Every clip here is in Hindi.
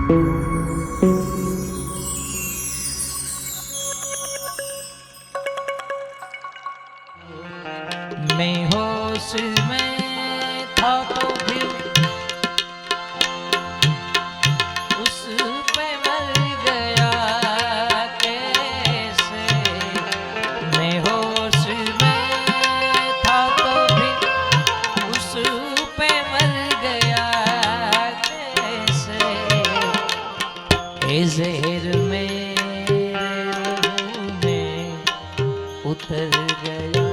मैं होश में था तो भी उस पे मर गया कैसे। मैं होश में था तो भी उस पे मर गया कैसे। ए जहर मेरे लहू में उतर गया।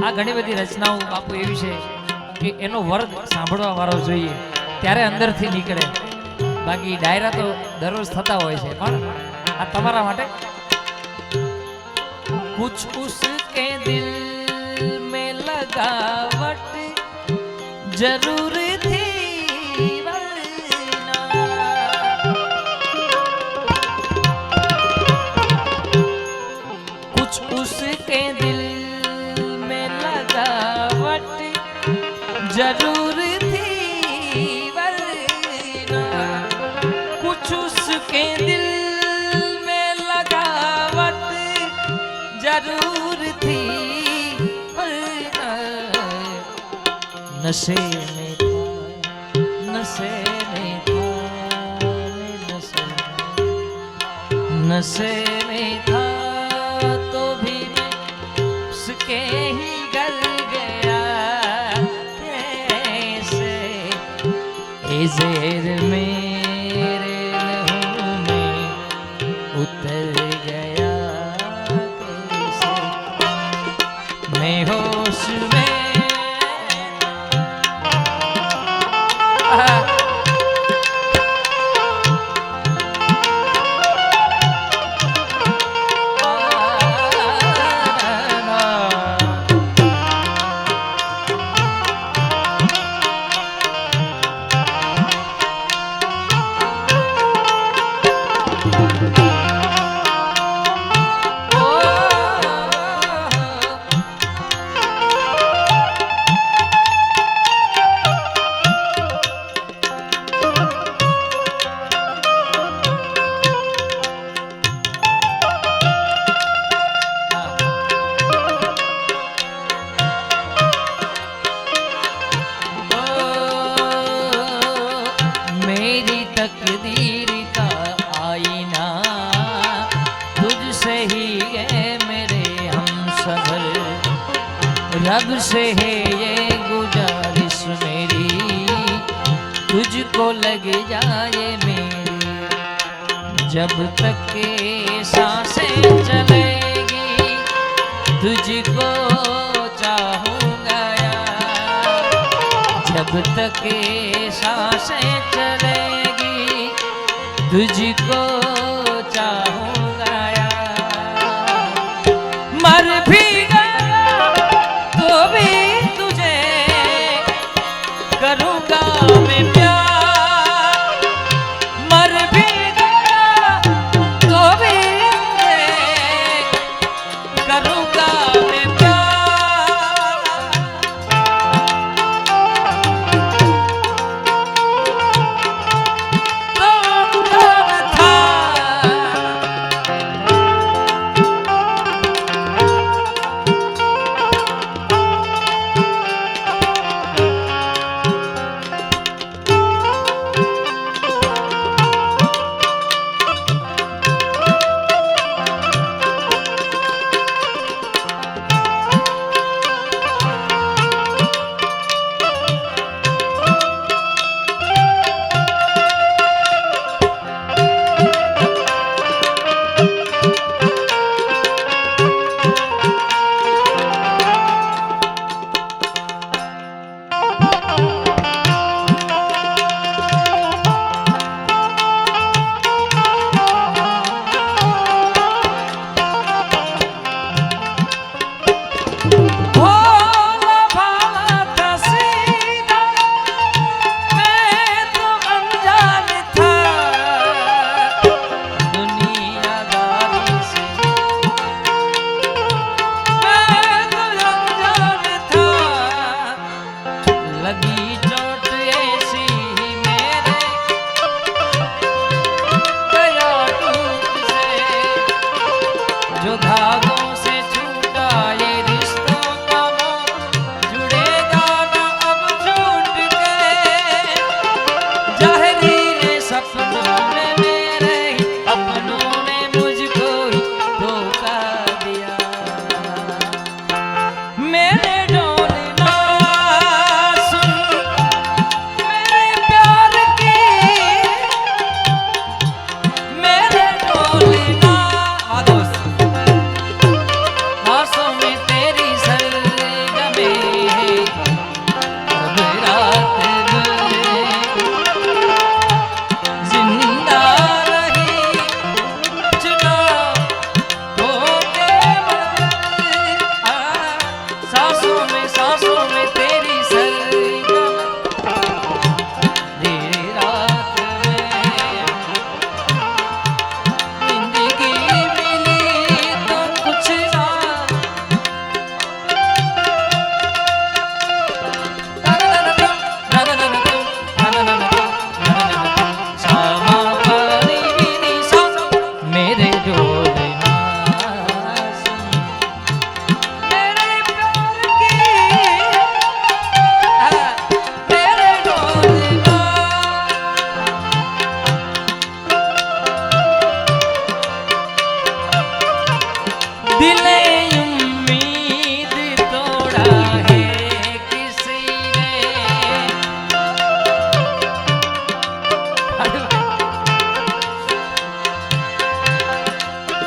આ ઘણી બધી રચનાઓ બાપુ એવી છે કે એનો વર્ગ સાંભળવા વાળો જોઈએ ત્યારે અંદરથી નીકળે, બાકી ડાયરા તો દરરોજ થતા હોય છે, પણ આ તમારા માટે કુછ ઉસકે દિલ में लगावट जरूर थी वरना। कुछ उसके दिल जरूर थी वरना। कुछ उसके दिल में लगावट जरूर थी वरना। नशे में था, नशे में था, नशे में था तो भी मैं उसके ही गल गया। ज़ेर मेरे लहू में उतर गया कैसे। मैं होश में तकदीर का आईना तुझसे ही है मेरे हमसफर। रब से है ये गुजारिश मेरी तुझको लग जाए मेरी। जब तक के सांसें चलेगी तुझको चाहूँगा यार। जब तक के सांसें चलेगी तुझको चाहूँगा यार। मर भी गया तो भी तुझे करूँगा मैं प्यार। मर भी गया तो भी तुझे करूँगा मैं प्यार। जो धागों से छूटा ये रिश्तों का मोह जुड़ेगा ना अब छूट के जहरीले सपनों में मेरे ही अपनों ने मुझको ही धोखा दिया मेरे डोलना सुन मेरे प्यार की मेरे डोलना आंसू में तेरी सरगमे अब रात जिंदा रही चुना होके सांसों में तेरी सरगम देर रात में जिंदगी मिली तो कुछ ना मेरे डोलना मेरे प्यार की मेरे डोलना दिले उम्मीद तोड़ा है किसी ने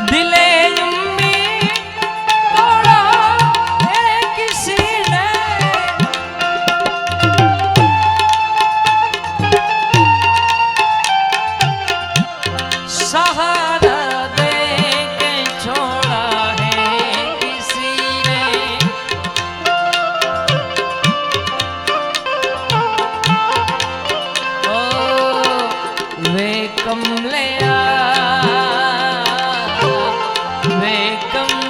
दिले उम्मीद तोड़ा है किसी ने सहारा दे के छोड़ा है किसी ने ओ वे कमलिया वे कम